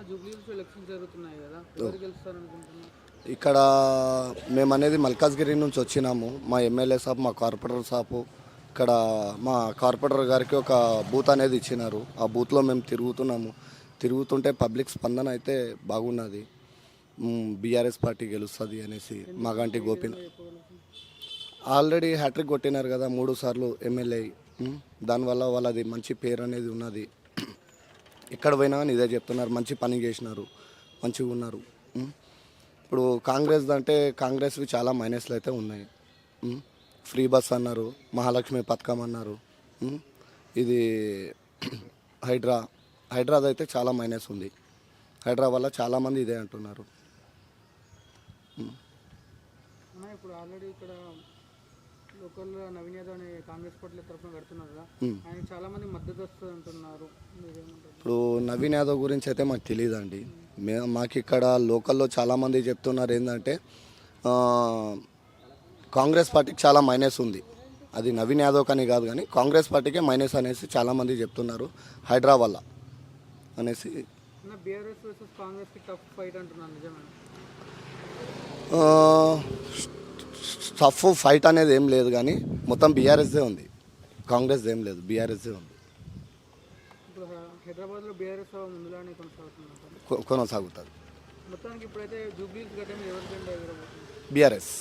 Jubilee Hills election జరుగుతున్నాయి కదా, ఎవరు గెలుస్తారనుకుంటున్నారు? ఇక్కడ మేము అనేది మల్కాజ్గిరి నుంచి వచ్చినాము. మా ఎమ్మెల్యే సాబ్, మా కార్పొరేటర్ సాబ్ ఇక్కడ మా కార్పొరేటర్ గారికి ఒక బూత్ అనేది ఇచ్చినారు. ఆ బూత్లో మేము తిరుగుతుంటే పబ్లిక్ స్పందన అయితే బాగున్నది. బీఆర్ఎస్ పార్టీ గెలుస్తుంది అనేసి మాగంటి గోపీనాథ్ ఆల్రెడీ హ్యాట్రిక్ కొట్టినారు కదా 3 సార్లు ఎమ్మెల్యే. దానివల్ల వాళ్ళది మంచి పేరు అనేది ఉన్నది. ఎక్కడ పోయినా కానీ ఇదే చెప్తున్నారు, మంచి పని చేసినారు, మంచిగా ఉన్నారు. ఇప్పుడు కాంగ్రెస్ అంటే కాంగ్రెస్వి చాలా మైనస్లు అయితే ఉన్నాయి. ఫ్రీ బస్ అన్నారు, మహాలక్ష్మి పథకం అన్నారు. ఇది హైడ్రాది అయితే చాలా మైనస్ ఉంది. హైడ్రా వల్ల చాలామంది ఇదే అంటున్నారు. ఇప్పుడు ఆల్రెడీ ఇక్కడ లోకల్ నవీన్ యాదవ్ అనే కాంగ్రెస్ పార్టీ తరఫున కడుతున్నారు కదా, ఆయన చాలా మంది మద్దతు వస్తుంది అంటున్నారు. ఇప్పుడు నవీన్ యాదవ్ గురించి అయితే మాకు తెలియదండి. మాకు ఇక్కడ లోకల్లో చాలామంది చెప్తున్నారు ఏంటంటే కాంగ్రెస్ పార్టీకి చాలా మైనస్ ఉంది. అది నవీన్ యాదవ్ కానీ కాదు, కానీ కాంగ్రెస్ పార్టీకే మైనస్ అనేసి చాలామంది చెప్తున్నారు హైడ్రా వల్ల అనేసి. బీఆర్ఎస్ వర్సెస్ కాంగ్రెస్కి టఫ్ ఫైట్ అంటున్నారు, నిజమే? టఫ్ ఫైట్ అనేది ఏం లేదు, కానీ మొత్తం బీఆర్ఎస్దే ఉంది, కాంగ్రెస్ ఏం లేదు, బీఆర్ఎస్దే ఉంది. ఇప్పుడు హైదరాబాద్లో బీఆర్ఎస్ ముందులానే కొనసాగుతుంది. మొత్తానికి ఇప్పుడైతే జూబ్లీహిల్స్ గడ్డ మీద ఎవరి జెండా ఎగరబోతుంది? బీఆర్ఎస్.